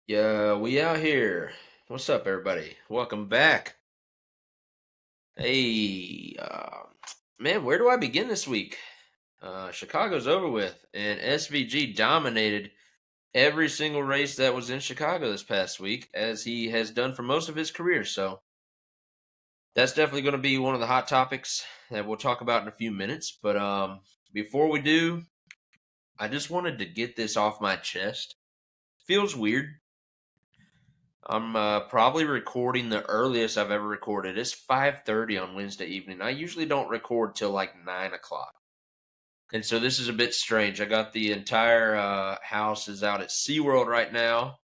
Yeah, we out here. What's up, everybody? Welcome back. Hey, man, where do I begin this week? Chicago's over with, and SVG dominated every single race that was in Chicago this past week, as he has done for most of his career. So that's definitely going to be one of the hot topics that we'll talk about in a few minutes. But before we do, I just wanted to get this off my chest. Feels weird. I'm probably recording the earliest I've ever recorded. It's 5:30 on Wednesday evening. I usually don't record till like 9 o'clock, and so this is a bit strange. I got the entire house is out at SeaWorld right now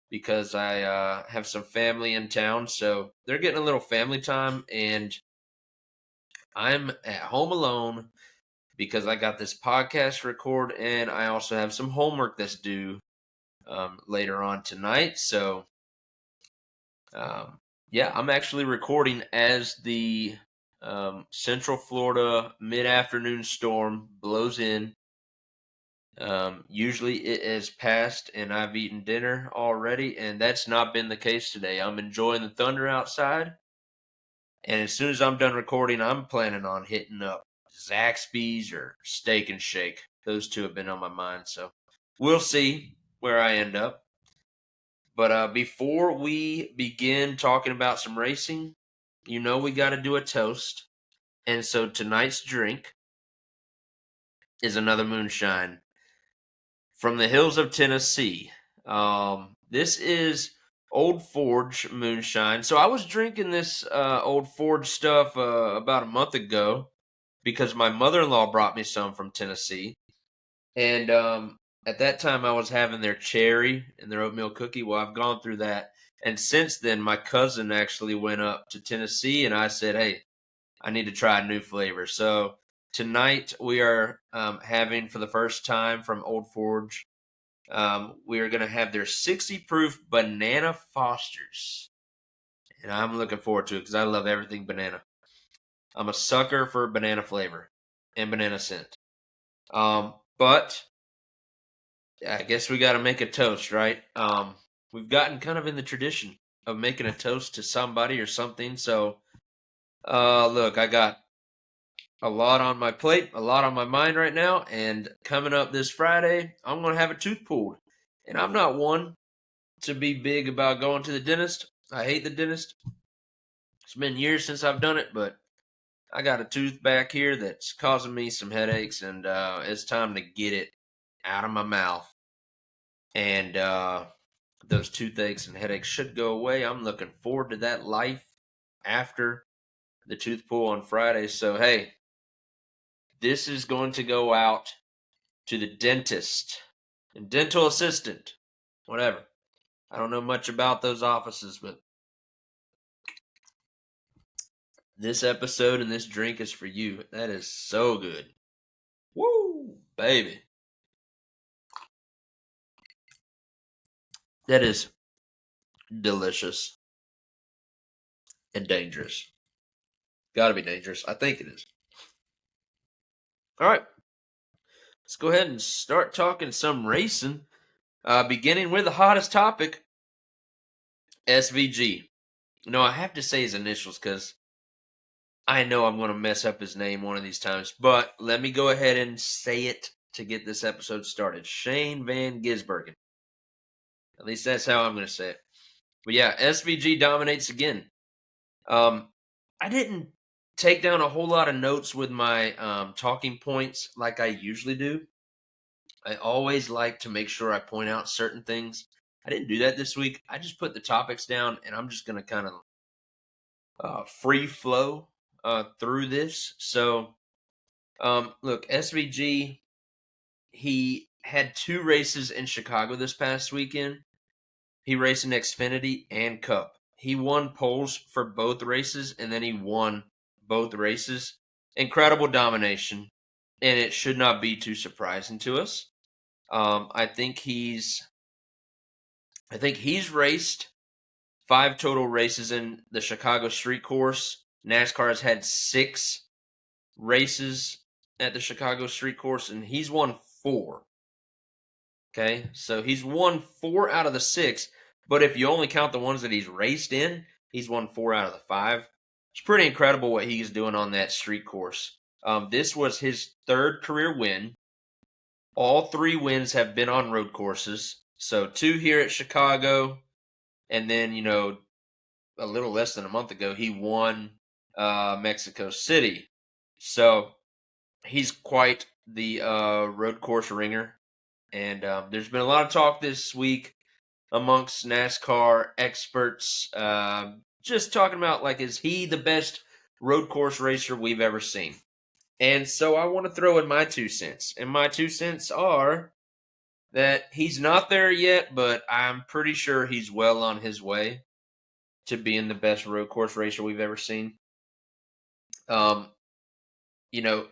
because I have some family in town, so they're getting a little family time, and I'm at home alone because I got this podcast to record, and I also have some homework that's due later on tonight. So Um, yeah, I'm actually recording as the Central Florida mid afternoon storm blows in. Usually it has passed and I've eaten dinner already, and that's not been the case today. I'm enjoying the thunder outside, and as soon as I'm done recording, I'm planning on hitting up Zaxby's or Steak and Shake. Those two have been on my mind, so we'll see where I end up. But before we begin talking about some racing, we got to do a toast. And so tonight's drink is another moonshine from the hills of Tennessee. This is Old Forge moonshine. So I was drinking this Old Forge stuff about a month ago because my mother in law brought me some from Tennessee. And at that time, I was having their cherry and their oatmeal cookie. Well, I've gone through that. And since then, my cousin actually went up to Tennessee, and I said, hey, I need to try a new flavor. So tonight, we are having, for the first time from Old Forge, we are going to have their 60 proof Banana Fosters. And I'm looking forward to it because I love everything banana. I'm a sucker for banana flavor and banana scent. But I guess we got to make a toast, right? We've gotten kind of in the tradition of making a toast to somebody or something. So, look, I got a lot on my plate, a lot on my mind right now, and coming up this Friday, I'm going to have a tooth pulled. And I'm not one to be big about going to the dentist. I hate the dentist. It's been years since I've done it, but I got a tooth back here that's causing me some headaches, and it's time to get it out of my mouth. And those toothaches and headaches should go away. I'm looking forward to that life after the tooth pull on Friday. So, hey, this is going to go out to the dentist and dental assistant, whatever. I don't know much about those offices, but this episode and this drink is for you. That is so good. Woo, baby. That is delicious and dangerous. Gotta be dangerous. I think it is. All right, let's go ahead and start talking some racing. Beginning with the hottest topic, SVG. No, I have to say his initials because I know I'm going to mess up his name one of these times. But let me go ahead and say it to get this episode started. Shane Van Gisbergen. At least that's how I'm going to say it. But yeah, SVG dominates again. I didn't take down a whole lot of notes with my talking points like I usually do. I always like to make sure I point out certain things. I didn't do that this week. I just put the topics down, and I'm just going to kind of free flow through this. So, look, SVG, he had two races in Chicago this past weekend. He raced in Xfinity and Cup. He won poles for both races, and then he won both races. Incredible domination, and it should not be too surprising to us. I think he's raced five total races in the Chicago Street Course. NASCAR has had six races at the Chicago Street Course, and he's won four. Okay, so he's won four out of the six. But if you only count the ones that he's raced in, he's won 4 out of the 5. It's pretty incredible what he's doing on that street course. This was his third career win. All 3 wins have been on road courses. So 2 here at Chicago, and then a little less than a month ago he won Mexico City. So he's quite the road course ringer. And there's been a lot of talk this week amongst NASCAR experts, just talking about like, is he the best road course racer we've ever seen? And so I want to throw in my 2 cents. And my 2 cents are that he's not there yet, but I'm pretty sure he's well on his way to being the best road course racer we've ever seen. Um, you know,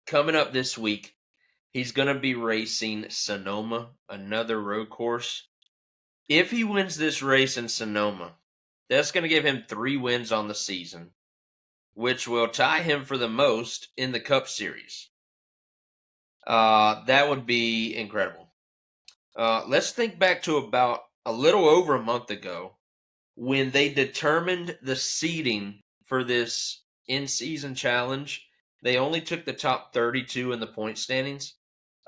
coming up this week, he's going to be racing Sonoma, another road course. If he wins this race in Sonoma, that's going to give him 3 wins on the season, which will tie him for the most in the Cup Series. That would be incredible. Let's think back to about a little over a month ago when they determined the seeding for this in-season challenge. They only took the top 32 in the point standings.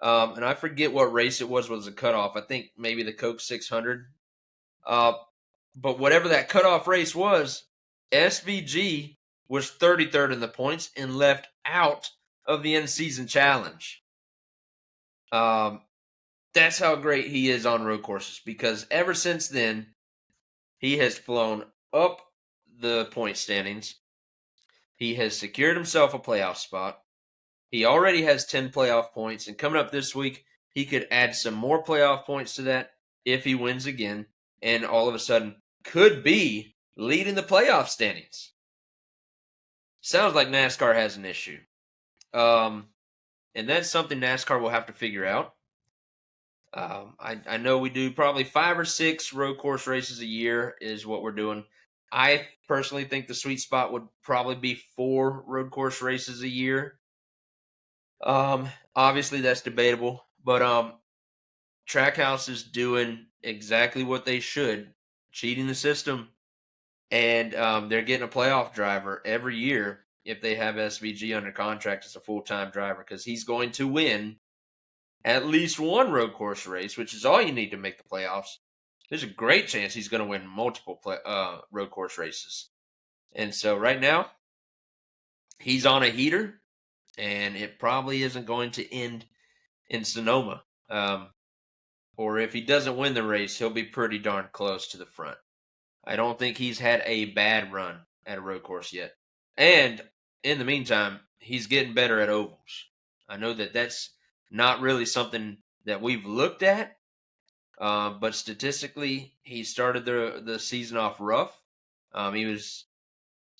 And I forget what race it was a cutoff. I think maybe the Coke 600. But whatever that cutoff race was, SVG was 33rd in the points and left out of the in-season challenge. That's how great he is on road courses, because ever since then, he has flown up the point standings. He has secured himself a playoff spot. He already has 10 playoff points, and coming up this week, he could add some more playoff points to that if he wins again, and all of a sudden could be leading the playoff standings. Sounds like NASCAR has an issue. And that's something NASCAR will have to figure out. I know we do probably 5 or 6 road course races a year is what we're doing. I personally think the sweet spot would probably be 4 road course races a year. Obviously that's debatable, but Trackhouse is doing exactly what they should, cheating the system, and they're getting a playoff driver every year if they have SVG under contract as a full-time driver, because he's going to win at least one road course race, which is all you need to make the playoffs. There's a great chance he's going to win multiple road course races. And so right now, he's on a heater, and it probably isn't going to end in Sonoma. Or if he doesn't win the race, he'll be pretty darn close to the front. I don't think he's had a bad run at a road course yet. And in the meantime, he's getting better at ovals. I know that that's not really something that we've looked at, but statistically, he started the season off rough. He was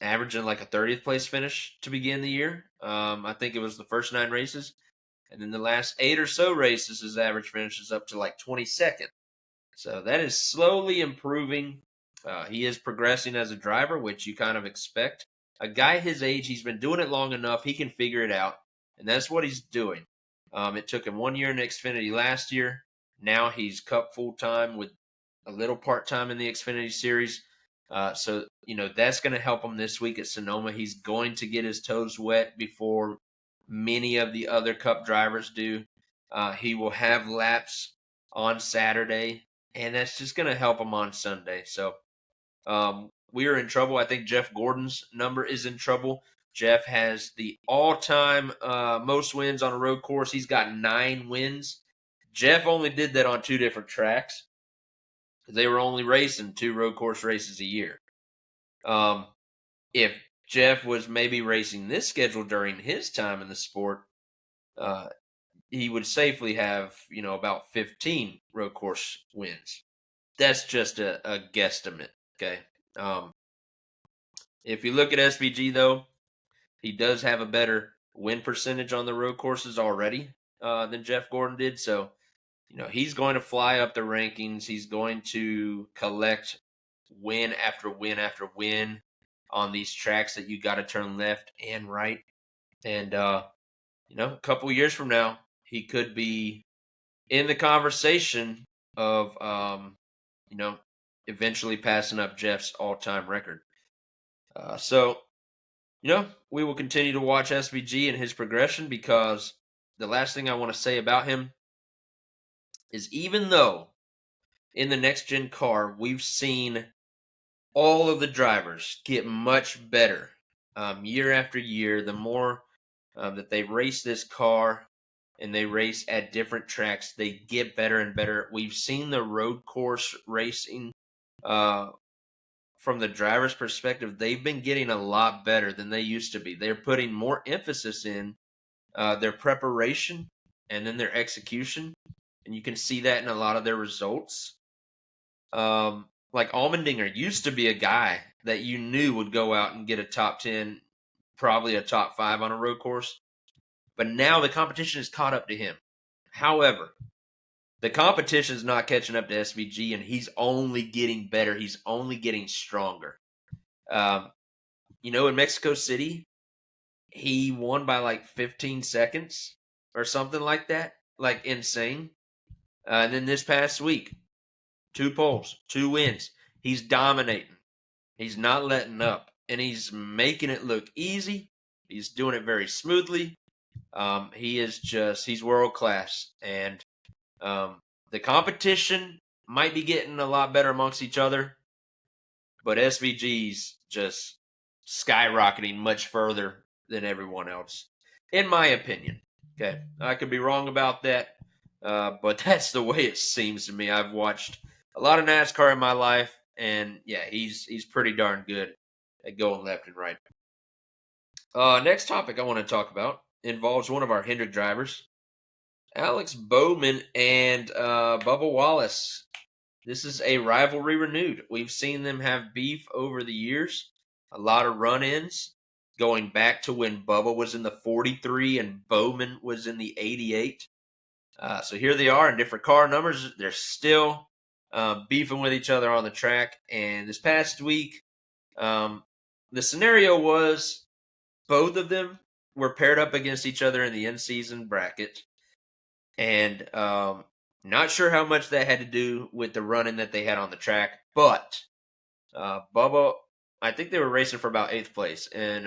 averaging like a 30th place finish to begin the year. I think it was the first 9 races. And in the last 8 or so races, his average finish is up to like 22nd. So that is slowly improving. He is progressing as a driver, which you kind of expect. A guy his age, he's been doing it long enough, he can figure it out. And that's what he's doing. It took him 1 year in Xfinity last year. Now he's Cup full-time with a little part-time in the Xfinity Series. So, that's going to help him this week at Sonoma. He's going to get his toes wet before many of the other Cup drivers do. He will have laps on Saturday, and that's just going to help him on Sunday. So we are in trouble. I think Jeff Gordon's number is in trouble. Jeff has the all-time most wins on a road course. He's got 9 wins. Jeff only did that on 2 different tracks because they were only racing 2 road course races a year. If Jeff was maybe racing this schedule during his time in the sport, he would safely have, about 15 road course wins. That's just a guesstimate, okay? If you look at SVG, though, he does have a better win percentage on the road courses already than Jeff Gordon did. So, he's going to fly up the rankings. He's going to collect win after win after win on these tracks that you got to turn left and right. And, a couple years from now, he could be in the conversation of, eventually passing up Jeff's all-time record. So, we will continue to watch SVG and his progression because the last thing I want to say about him is even though in the next gen car we've seen all of the drivers get much better year after year, the more that they race this car and they race at different tracks, they get better and better. We've seen the road course racing uh, from the driver's perspective, they've been getting a lot better than they used to be. They're putting more emphasis in their preparation and then their execution, and you can see that in a lot of their results. Like Allmendinger used to be a guy that you knew would go out and get a top 10, probably a top 5 on a road course, but now the competition is caught up to him. However, the competition is not catching up to SVG, and he's only getting better. He's only getting stronger. Um, in Mexico City, he won by like 15 seconds or something like that, like insane. And then this past week, 2 poles, 2 wins. He's dominating. He's not letting up, and he's making it look easy. He's doing it very smoothly. He's world class, and the competition might be getting a lot better amongst each other, but SVG's just skyrocketing much further than everyone else, in my opinion. Okay, I could be wrong about that, but that's the way it seems to me. I've watched a lot of NASCAR in my life, and yeah, he's pretty darn good at going left and right. Next topic I want to talk about involves one of our Hendrick drivers, Alex Bowman and Bubba Wallace. This is a rivalry renewed. We've seen them have beef over the years, a lot of run ins, going back to when Bubba was in the 43 and Bowman was in the 88. So here they are in different car numbers. They're still beefing with each other on the track. And this past week, the scenario was both of them were paired up against each other in the in season bracket. And not sure how much that had to do with the running that they had on the track, but Bubba, I think they were racing for about 8th place, and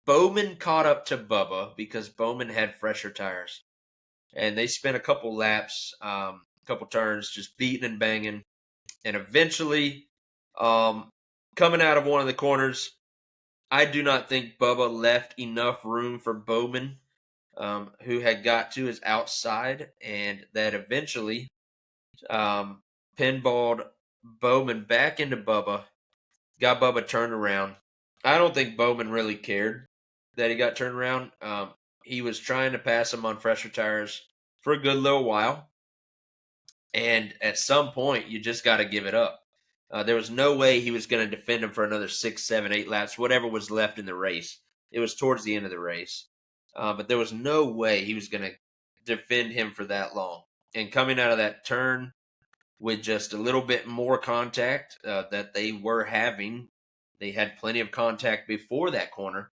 Bowman caught up to Bubba because Bowman had fresher tires, and they spent a couple laps, a couple turns, just beating and banging, and eventually, coming out of one of the corners, I do not think Bubba left enough room for Bowman, who had got to his outside, and that eventually pinballed Bowman back into Bubba, got Bubba turned around. I don't think Bowman really cared that he got turned around. He was trying to pass him on fresher tires for a good little while, and at some point, you just got to give it up. There was no way he was going to defend him for another 6, 7, 8 laps, whatever was left in the race. It was towards the end of the race. But there was no way he was going to defend him for that long. And coming out of that turn with just a little bit more contact that they were having, they had plenty of contact before that corner.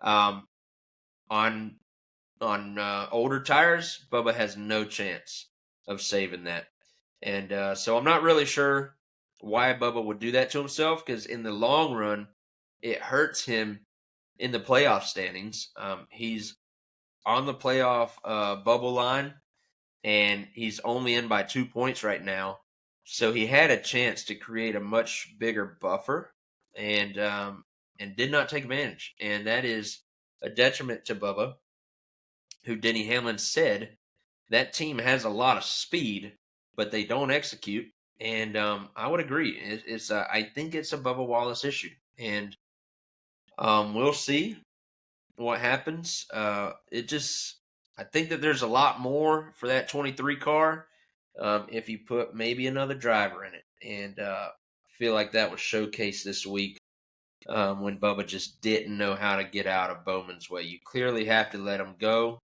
On older tires, Bubba has no chance of saving that. And so I'm not really sure why Bubba would do that to himself, because in the long run, it hurts him in the playoff standings. He's on the playoff bubble line, and he's only in by 2 points right now. So he had a chance to create a much bigger buffer, and did not take advantage. And that is a detriment to Bubba, who Denny Hamlin said that team has a lot of speed, but they don't execute. And I would agree. I think it's a Bubba Wallace issue, and we'll see what happens. I think that there's a lot more for that 23 car if you put maybe another driver in it, and I feel like that was showcased this week when Bubba just didn't know how to get out of Bowman's way. You clearly have to let him go.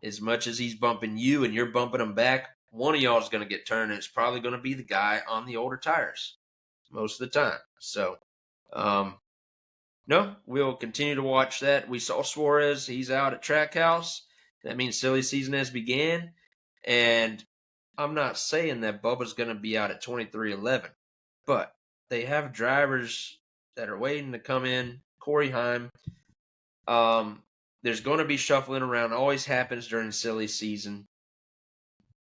As much as he's bumping you and you're bumping him back, one of y'all is going to get turned, and it's probably going to be the guy on the older tires most of the time. So, no, we'll continue to watch that. We saw Suarez; he's out at Trackhouse. That means silly season has began, and I'm not saying that Bubba's going to be out at 23-11. but they have drivers that are waiting to come in. Corey Heim. Um, there's going to be shuffling around. Always happens during silly season.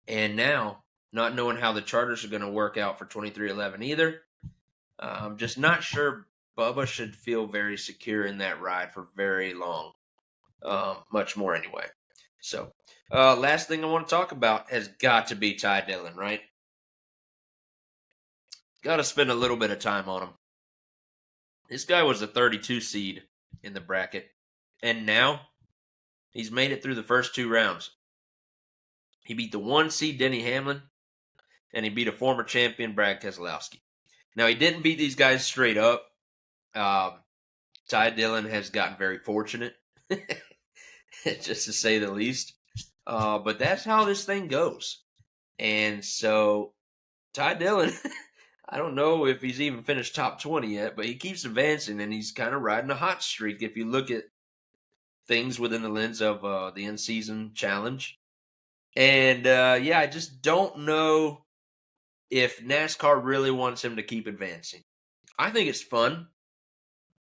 And now, not knowing how the charters are going to work out for 2311 either, I'm just not sure Bubba should feel very secure in that ride for very long. Much more anyway. So, last thing I want to talk about has got to be Ty Dillon, right? Got to spend a little bit of time on him. This guy was a 32 seed in the bracket, and now he's made it through the first 2 rounds. He beat the 1 seed Denny Hamlin, and he beat a former champion Brad Keselowski. Now, he didn't beat these guys straight up. Ty Dillon has gotten very fortunate, just to say the least. But that's how this thing goes. And so, Ty Dillon, I don't know if he's even finished top 20 yet, but he keeps advancing, and he's kind of riding a hot streak if you look at things within the lens of the in-season challenge. And yeah, I just don't know if NASCAR really wants him to keep advancing. I think it's fun.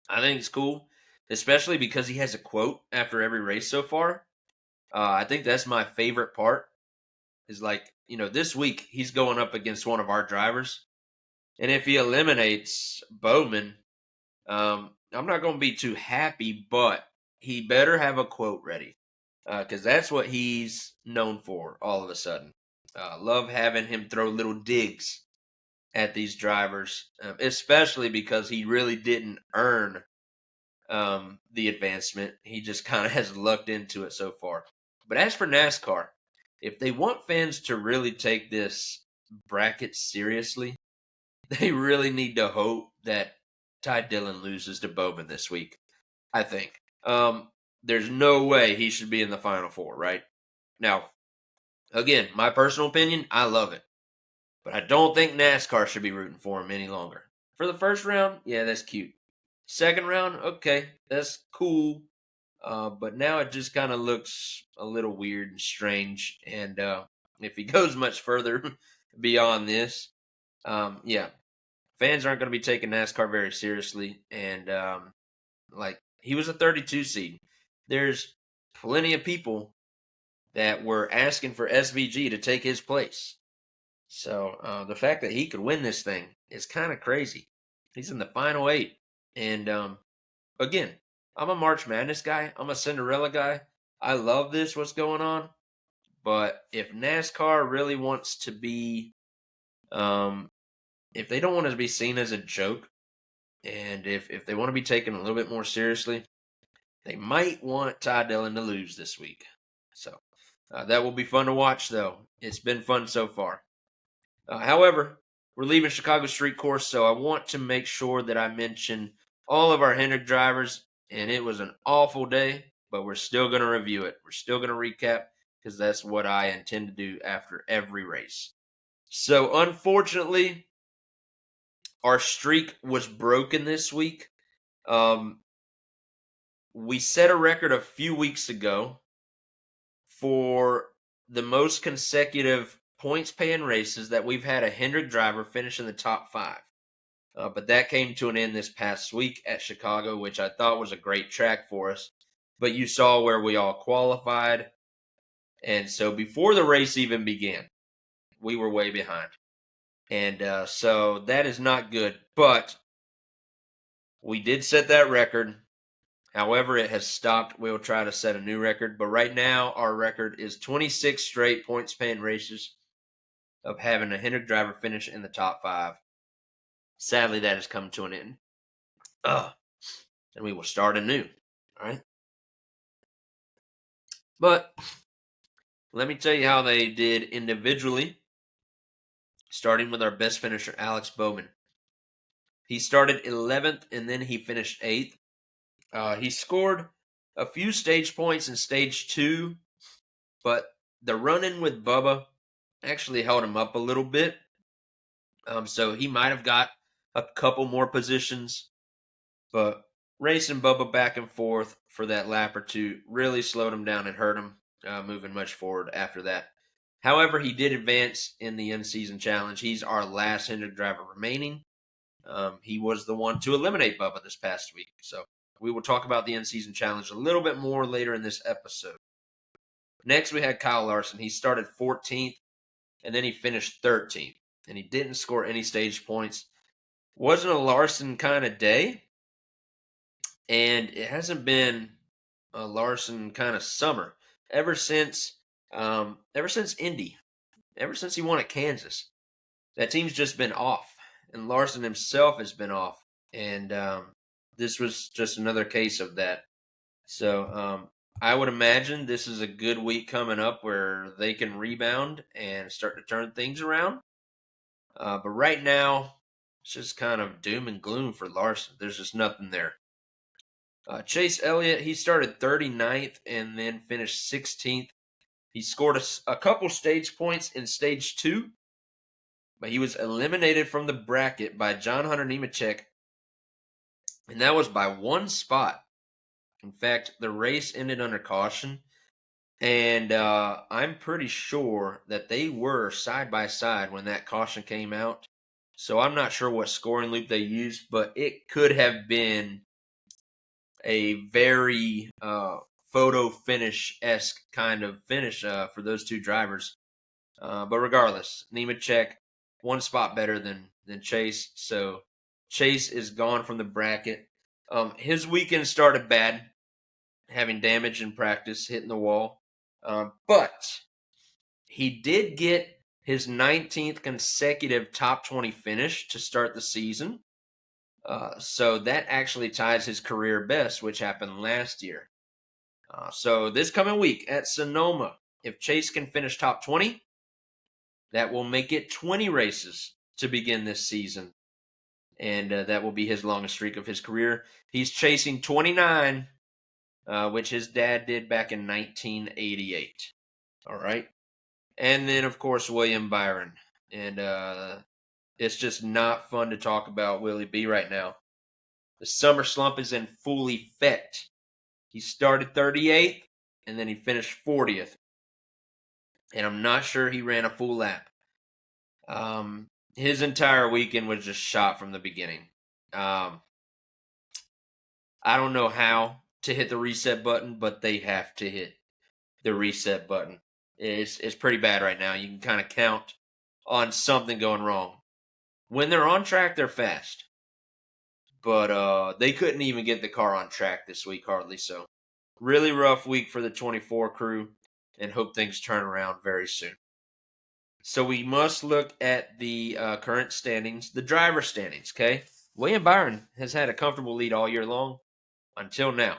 I think it's cool, especially because he has a quote after every race so far. I think that's my favorite part. Is like, this week he's going up against one of our drivers, and if he eliminates Bowman, I'm not going to be too happy, but he better have a quote ready because that's what he's known for all of a sudden. Love having him throw little digs at these drivers, especially because he really didn't earn the advancement. He just kind of has lucked into it so far. But as for NASCAR, if they want fans to really take this bracket seriously, they really need to hope that Ty Dillon loses to Bowman this week. I think. There's no way he should be in the Final Four, right? Now, again, my personal opinion, I love it. But I don't think NASCAR should be rooting for him any longer. For the first round, yeah, that's cute. Second round, okay, that's cool. But now it just kind of looks a little weird and strange. And if he goes much further beyond this, yeah, fans aren't going to be taking NASCAR very seriously. And like, he was a 32 seed. There's plenty of people that were asking for SVG to take his place. So the fact that he could win this thing is kind of crazy. He's in the final 8. And again, I'm a March Madness guy. I'm a Cinderella guy. I love what's going on. But if NASCAR really wants to be, if they don't want to be seen as a joke, and if they want to be taken a little bit more seriously, they might want Ty Dillon to lose this week. So that will be fun to watch, though. It's been fun so far. However, we're leaving Chicago Street Course, so I want to make sure that I mention all of our Hendrick drivers, and it was an awful day, but we're still going to review it. We're still going to recap because that's what I intend to do after every race. So, unfortunately, our streak was broken this week. We set a record a few weeks ago for the most consecutive points paying races that we've had a Hendrick driver finish in the top 5. But that came to an end this past week at Chicago, which I thought was a great track for us. But you saw where we all qualified. And so before the race even began, we were way behind. And so that is not good. But we did set that record. However, it has stopped. We'll try to set a new record. But right now, our record is 26 straight points paying races of having a Hendrick driver finish in the top 5. Sadly, that has come to an end. And we will start anew. All right. But let me tell you how they did individually, starting with our best finisher, Alex Bowman. He started 11th and then he finished 8th. He scored a few stage points in stage 2, but the run-in with Bubba actually held him up a little bit. So he might have got a couple more positions, but racing Bubba back and forth for that lap or two really slowed him down and hurt him moving much forward after that. However, he did advance in the in-season challenge. He's our last Hendrick driver remaining. He was the one to eliminate Bubba this past week. So we will talk about the in-season challenge a little bit more later in this episode. Next, we had Kyle Larson. He started 14th, and then he finished 13th, and he didn't score any stage points. Wasn't a Larson kind of day, and it hasn't been a Larson kind of summer ever since Indy, ever since he won at Kansas. That team's just been off, and Larson himself has been off, and this was just another case of that. So I would imagine this is a good week coming up where they can rebound and start to turn things around. But right now, it's just kind of doom and gloom for Larson. There's just nothing there. Chase Elliott, he started 39th and then finished 16th. He scored a couple stage points in stage 2, but he was eliminated from the bracket by John Hunter Nemechek, and that was by 1 spot. In fact, the race ended under caution, and I'm pretty sure that they were side by side when that caution came out. So I'm not sure what scoring loop they used, but it could have been a very photo finish-esque kind of finish for those two drivers. But regardless, Nemechek 1 spot better than Chase, so Chase is gone from the bracket. His weekend started bad, having damage in practice, hitting the wall. But he did get his 19th consecutive top 20 finish to start the season. So that actually ties his career best, which happened last year. So this coming week at Sonoma, if Chase can finish top 20, that will make it 20 races to begin this season. And that will be his longest streak of his career. He's chasing 29, which his dad did back in 1988. All right. And then, of course, William Byron. And it's just not fun to talk about Willie B right now. The summer slump is in full effect. He started 38th, and then he finished 40th. And I'm not sure he ran a full lap. His entire weekend was just shot from the beginning. I don't know how to hit the reset button, but they have to hit the reset button. It's pretty bad right now. You can kind of count on something going wrong. When they're on track, they're fast. But they couldn't even get the car on track this week, hardly so. Really rough week for the 24 crew, and hope things turn around very soon. So we must look at the current standings, the driver standings, okay? William Byron has had a comfortable lead all year long until now.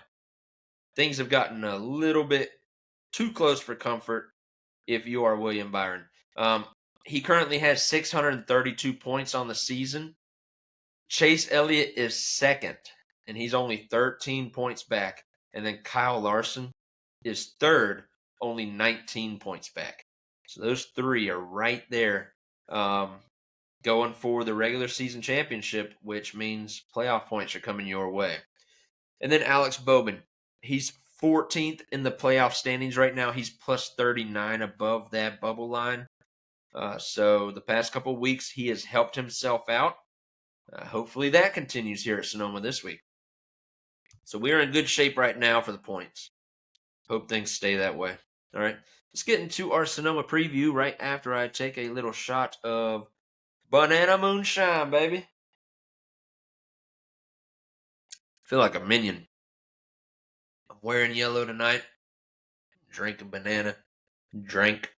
Things have gotten a little bit too close for comfort if you are William Byron. He currently has 632 points on the season. Chase Elliott is second, and he's only 13 points back. And then Kyle Larson is third, only 19 points back. So those three are right there going for the regular season championship, which means playoff points are coming your way. And then Alex Bowman, he's 14th in the playoff standings right now. He's plus 39 above that bubble line. So the past couple of weeks, he has helped himself out. Hopefully that continues here at Sonoma this week. So we are in good shape right now for the points. Hope things stay that way. All right, let's get into our Sonoma preview right after I take a little shot of banana moonshine, baby. Feel like a minion. I'm wearing yellow tonight. Drinking banana. Drink.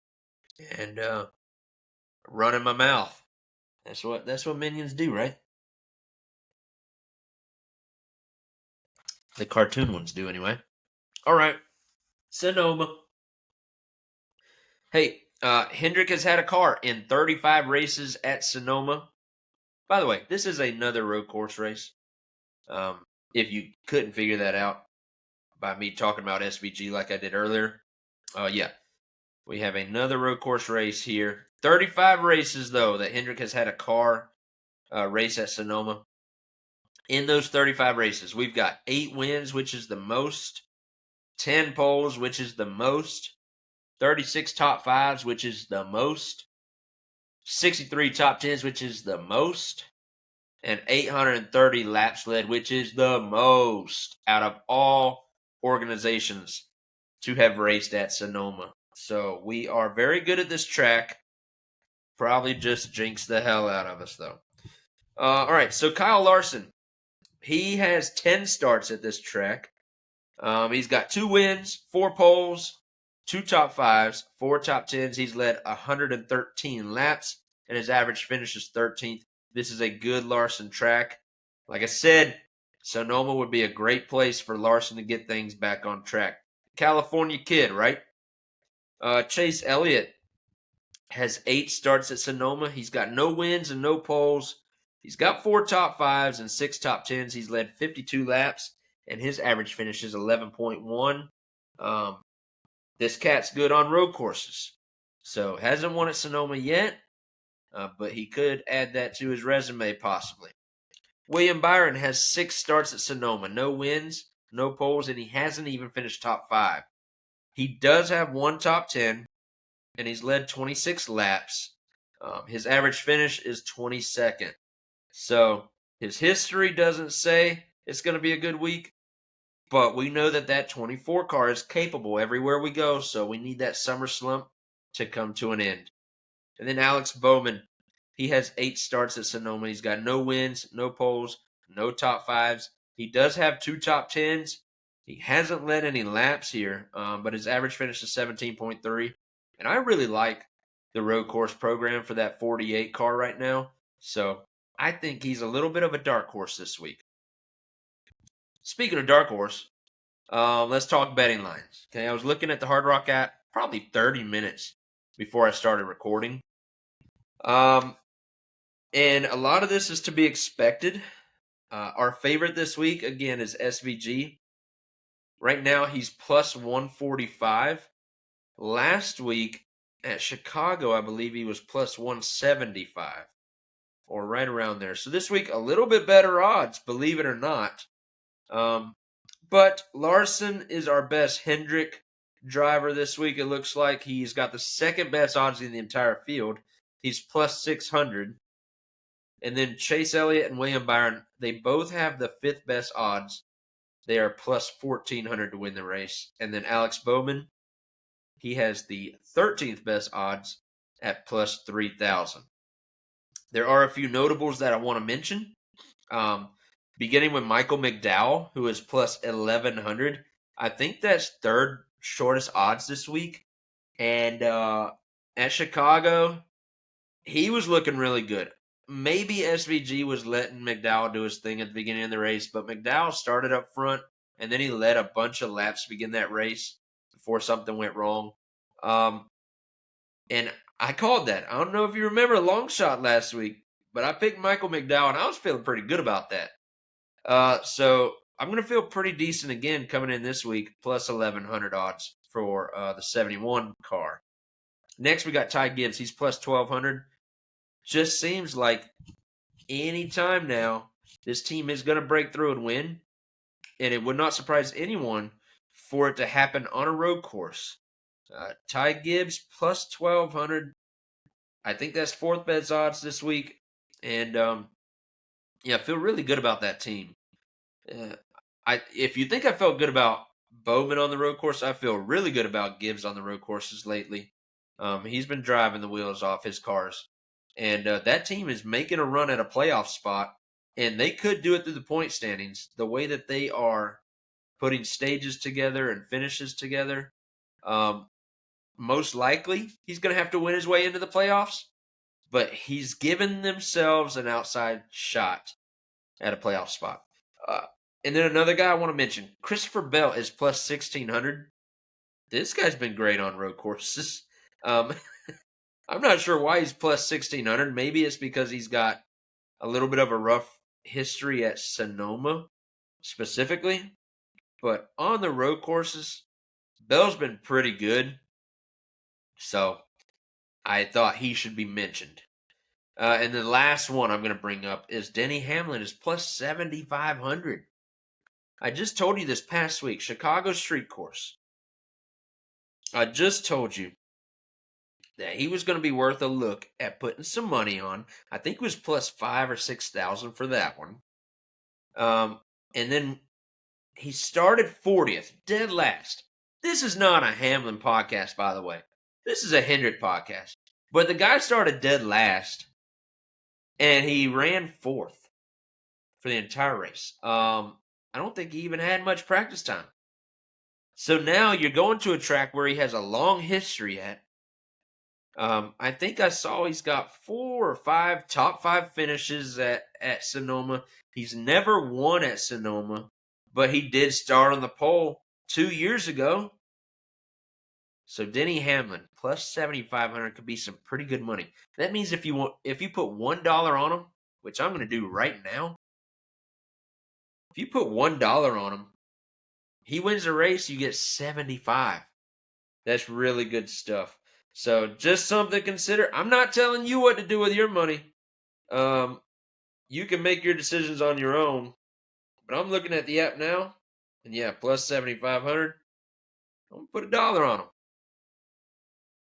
And running my mouth. That's what minions do, right? The cartoon ones do, anyway. All right, Sonoma. Hey, Hendrick has had a car in 35 races at Sonoma. By the way, this is another road course race. If you couldn't figure that out by me talking about SVG like I did earlier, yeah, we have another road course race here. 35 races, though, that Hendrick has had a car race at Sonoma. In those 35 races, we've got 8 wins, which is the most, 10 poles, which is the most, 36 top 5s, which is the most, 63 top 10s, which is the most, and 830 laps led, which is the most out of all organizations to have raced at Sonoma. So we are very good at this track. Probably just jinx the hell out of us, though. All right, so Kyle Larson, he has 10 starts at this track. He's got 2 wins, 4 poles, 2 top 5s, 4 top 10s. He's led 113 laps, and his average finish is 13th. This is a good Larson track. Like I said, Sonoma would be a great place for Larson to get things back on track. California kid, right? Chase Elliott has 8 starts at Sonoma. He's got no wins and no poles. He's got 4 top 5s and 6 top 10s. He's led 52 laps, and his average finish is 11.1. This cat's good on road courses. So hasn't won at Sonoma yet, but he could add that to his resume possibly. William Byron has 6 starts at Sonoma. No wins, no poles, and he hasn't even finished top 5. He does have 1 top 10, and he's led 26 laps. His average finish is 22nd. So his history doesn't say it's going to be a good week, but we know that that 24 car is capable everywhere we go, so we need that summer slump to come to an end. And then Alex Bowman, he has 8 starts at Sonoma. He's got no wins, no poles, no top 5s. He does have 2 top 10s. He hasn't led any laps here, but his average finish is 17.3. And I really like the road course program for that 48 car right now. So I think he's a little bit of a dark horse this week. Speaking of dark horse, let's talk betting lines. Okay, I was looking at the Hard Rock app probably 30 minutes before I started recording. And a lot of this is to be expected. Our favorite this week, again, is SVG. Right now, he's plus 145. Last week at Chicago, I believe he was plus 175 or right around there. So this week, a little bit better odds, believe it or not. But Larson is our best Hendrick driver this week. It looks like he's got the second best odds in the entire field. He's plus 600. And then Chase Elliott and William Byron, they both have the 5th best odds. They are plus 1,400 to win the race. And then Alex Bowman, he has the 13th best odds at plus 3,000. There are a few notables that I want to mention. Beginning with Michael McDowell, who is plus 1,100. I think that's 3rd shortest odds this week. And at Chicago, he was looking really good. Maybe SVG was letting McDowell do his thing at the beginning of the race, but McDowell started up front, and then he led a bunch of laps to begin that race before something went wrong. And I called that. I don't know if you remember a long shot last week, but I picked Michael McDowell, and I was feeling pretty good about that. So I'm going to feel pretty decent again coming in this week, plus 1,100 odds for the 71 car. Next, we got Ty Gibbs. He's plus 1,200. Just seems like any time now, this team is going to break through and win. And it would not surprise anyone for it to happen on a road course. Ty Gibbs plus 1,200. I think that's 4th best odds this week. And I feel really good about that team. If you think I felt good about Bowman on the road course, I feel really good about Gibbs on the road courses lately. He's been driving the wheels off his cars. And that team is making a run at a playoff spot, and they could do it through the point standings. The way that they are putting stages together and finishes together, most likely he's going to have to win his way into the playoffs, but he's given themselves an outside shot at a playoff spot. And then another guy I want to mention, Christopher Bell is plus 1,600. This guy's been great on road courses. I'm not sure why he's plus 1,600. Maybe it's because he's got a little bit of a rough history at Sonoma specifically. But on the road courses, Bell's been pretty good. So I thought he should be mentioned. And the last one I'm going to bring up is Denny Hamlin is plus 7,500. I just told you this past week, Chicago Street Course. I just told you that he was going to be worth a look at putting some money on. I think it was plus 5 or 6,000 for that one. And then he started 40th, dead last. This is not a Hamlin podcast, by the way. This is a Hendrick podcast. But the guy started dead last, and he ran fourth for the entire race. I don't think he even had much practice time. So now you're going to a track where he has a long history at. I think I saw he's got 4 or 5 top 5 finishes at Sonoma. He's never won at Sonoma, but he did start on the pole 2 years ago. So Denny Hamlin plus 7,500 could be some pretty good money. That means if you put $1 on him, which I'm going to do right now, if you put $1 on him, he wins the race, you get 75. That's really good stuff. So just something to consider. I'm not telling you what to do with your money. You can make your decisions on your own. But I'm looking at the app now, and yeah, plus 7,500. I'm gonna put $1 on him.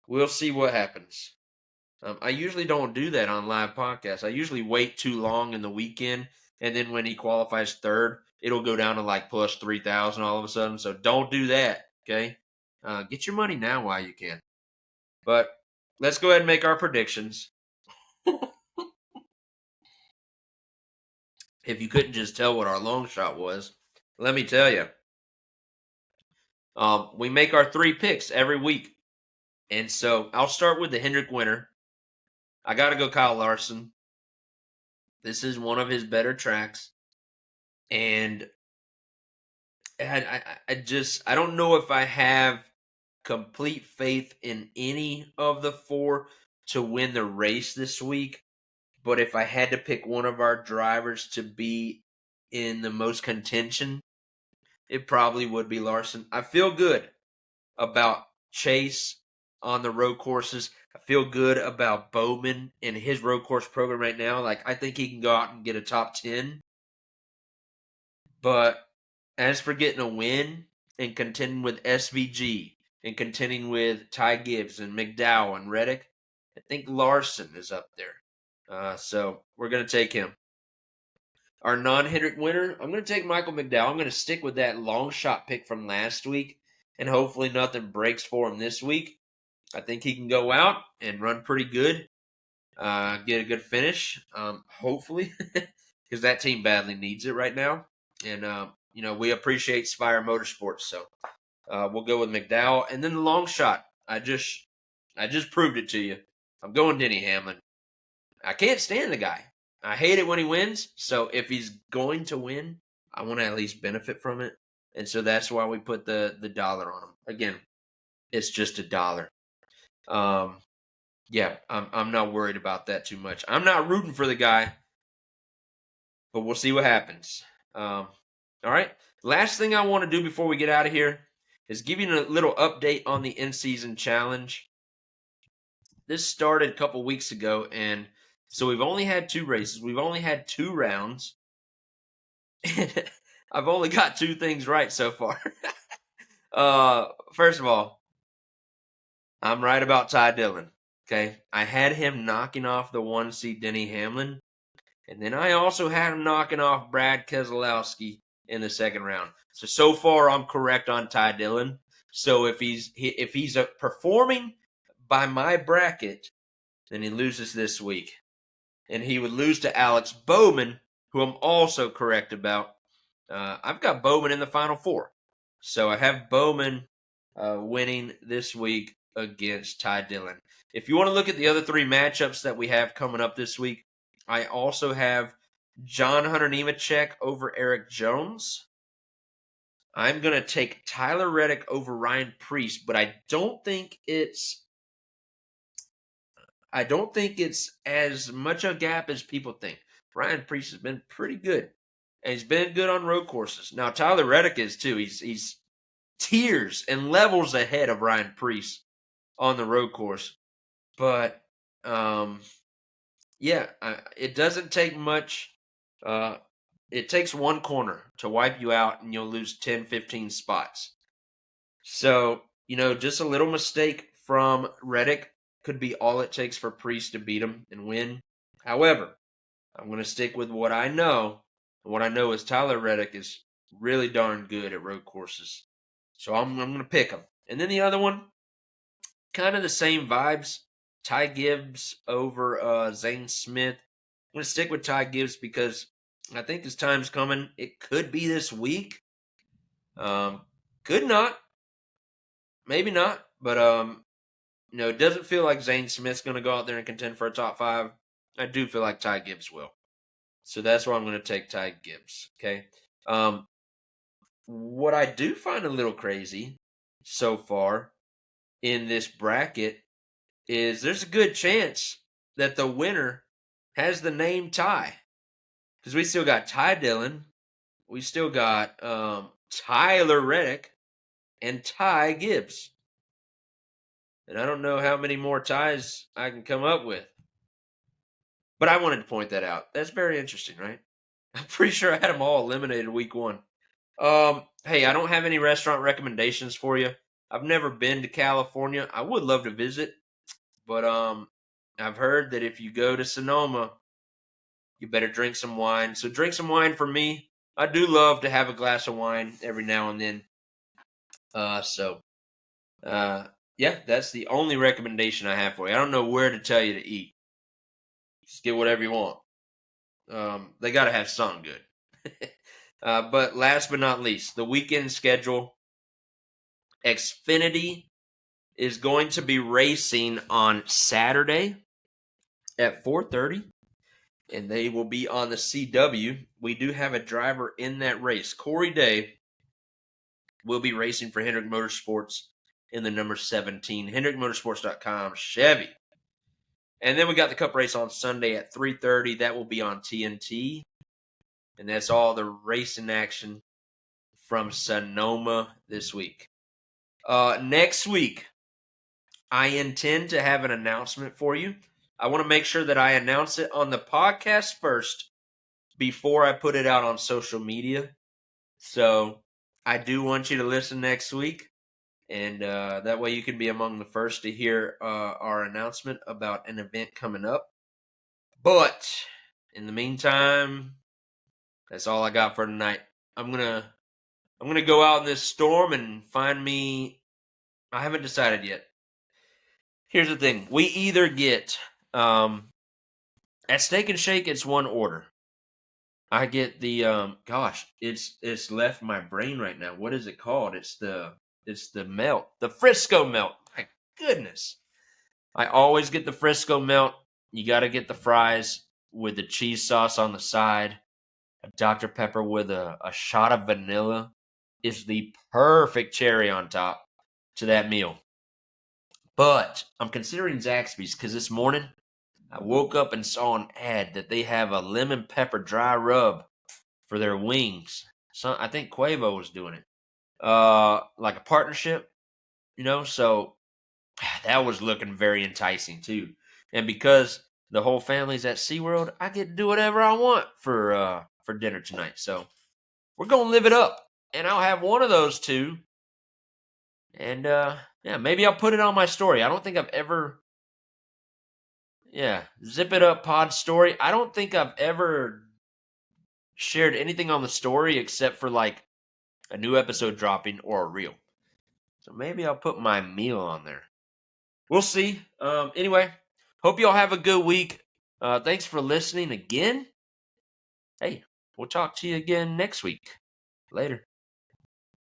We'll see what happens. I usually don't do that on live podcasts. I usually wait too long in the weekend, and then when he qualifies third, it'll go down to like plus 3,000 all of a sudden. So don't do that. Okay, get your money now while you can. But let's go ahead and make our predictions. If you couldn't just tell what our long shot was, let me tell you. We make our 3 picks every week. And so I'll start with the Hendrick winner. I got to go Kyle Larson. This is one of his better tracks. And I don't know if I have complete faith in any of the 4 to win the race this week. But if I had to pick one of our drivers to be in the most contention, it probably would be Larson. I feel good about Chase on the road courses. I feel good about Bowman and his road course program right now. Like, I think he can go out and get a top 10. But as for getting a win and contending with SVG and contending with Ty Gibbs and McDowell and Reddick, I think Larson is up there. So we're going to take him. Our non-Hendrick winner, I'm going to take Michael McDowell. I'm going to stick with that long shot pick from last week, and hopefully nothing breaks for him this week. I think he can go out and run pretty good, get a good finish, hopefully, because that team badly needs it right now. And, we appreciate Spire Motorsports, so we'll go with McDowell. And then the long shot, I just proved it to you. I'm going Denny Hamlin. I can't stand the guy. I hate it when he wins. So if he's going to win, I want to at least benefit from it. And so that's why we put the dollar on him. Again, it's just $1. Yeah, I'm not worried about that too much. I'm not rooting for the guy, but we'll see what happens. All right. Last thing I want to do before we get out of here is give you a little update on the in-season challenge. This started a couple weeks ago, and so we've only had 2 races. We've only had 2 rounds. I've only got 2 things right so far. First of all, I'm right about Ty Dillon. Okay, I had him knocking off the 1 seed Denny Hamlin, and then I also had him knocking off Brad Keselowski in the second round. So far I'm correct on Ty Dillon. So if he's performing by my bracket, then he loses this week. And he would lose to Alex Bowman, who I'm also correct about. I've got Bowman in the Final 4. So I have Bowman winning this week against Ty Dillon. If you want to look at the other 3 matchups that we have coming up this week, I also have John Hunter Nemechek over Eric Jones. I'm going to take Tyler Reddick over Ryan Preece, but I don't think it's as much a gap as people think. Ryan Preece has been pretty good, and he's been good on road courses. Now Tyler Reddick is too. He's tiers and levels ahead of Ryan Preece on the road course. But it doesn't take much. It takes 1 corner to wipe you out, and you'll lose 10, 15 spots. So, just a little mistake from Reddick could be all it takes for Priest to beat him and win. However, I'm going to stick with what I know. And what I know is Tyler Reddick is really darn good at road courses. So I'm going to pick him. And then the other one, kind of the same vibes. Ty Gibbs over Zane Smith. I'm going to stick with Ty Gibbs because I think his time's coming. It could be this week. Could not. Maybe not. But, it doesn't feel like Zane Smith's going to go out there and contend for a top 5. I do feel like Ty Gibbs will. So that's why I'm going to take Ty Gibbs. Okay. What I do find a little crazy so far in this bracket is there's a good chance that the winner has the name Ty. Because we still got Ty Dillon. We still got Tyler Reddick and Ty Gibbs. And I don't know how many more ties I can come up with. But I wanted to point that out. That's very interesting, right? I'm pretty sure I had them all eliminated week 1. Hey, I don't have any restaurant recommendations for you. I've never been to California. I would love to visit, but I've heard that if you go to Sonoma, you better drink some wine. So drink some wine for me. I do love to have a glass of wine every now and then. Yeah, that's the only recommendation I have for you. I don't know where to tell you to eat. Just get whatever you want. They got to have something good. But last but not least, the weekend schedule. Xfinity is going to be racing on Saturday at 4:30, and they will be on the CW. We do have a driver in that race. Corey Day will be racing for Hendrick Motorsports in the number 17, HendrickMotorsports.com Chevy. And then we got the Cup race on Sunday at 3:30. That will be on TNT. And that's all the racing action from Sonoma this week. Next week, I intend to have an announcement for you. I want to make sure that I announce it on the podcast first before I put it out on social media. So I do want you to listen next week. And that way you can be among the first to hear our announcement about an event coming up. But in the meantime, that's all I got for tonight. I'm gonna go out in this storm and find me. I haven't decided yet. Here's the thing: we either get at Steak and Shake, it's one order. I get the it's left my brain right now. What is it called? It's the melt, the Frisco melt. My goodness, I always get the Frisco melt. You got to get the fries with the cheese sauce on the side. A Dr. Pepper with a shot of vanilla is the perfect cherry on top to that meal. But I'm considering Zaxby's because this morning I woke up and saw an ad that they have a lemon pepper dry rub for their wings. So I think Quavo was doing it. Like a partnership, so that was looking very enticing too. And because the whole family's at SeaWorld, I get to do whatever I want for dinner tonight. So we're gonna live it up. And I'll have one of those two. And maybe I'll put it on my story. I don't think I've ever Zip It Up Pod story. I don't think I've ever shared anything on the story except for like a new episode dropping or a reel. So maybe I'll put my meal on there. We'll see. Anyway, hope y'all have a good week. Thanks for listening again. Hey, we'll talk to you again next week. Later.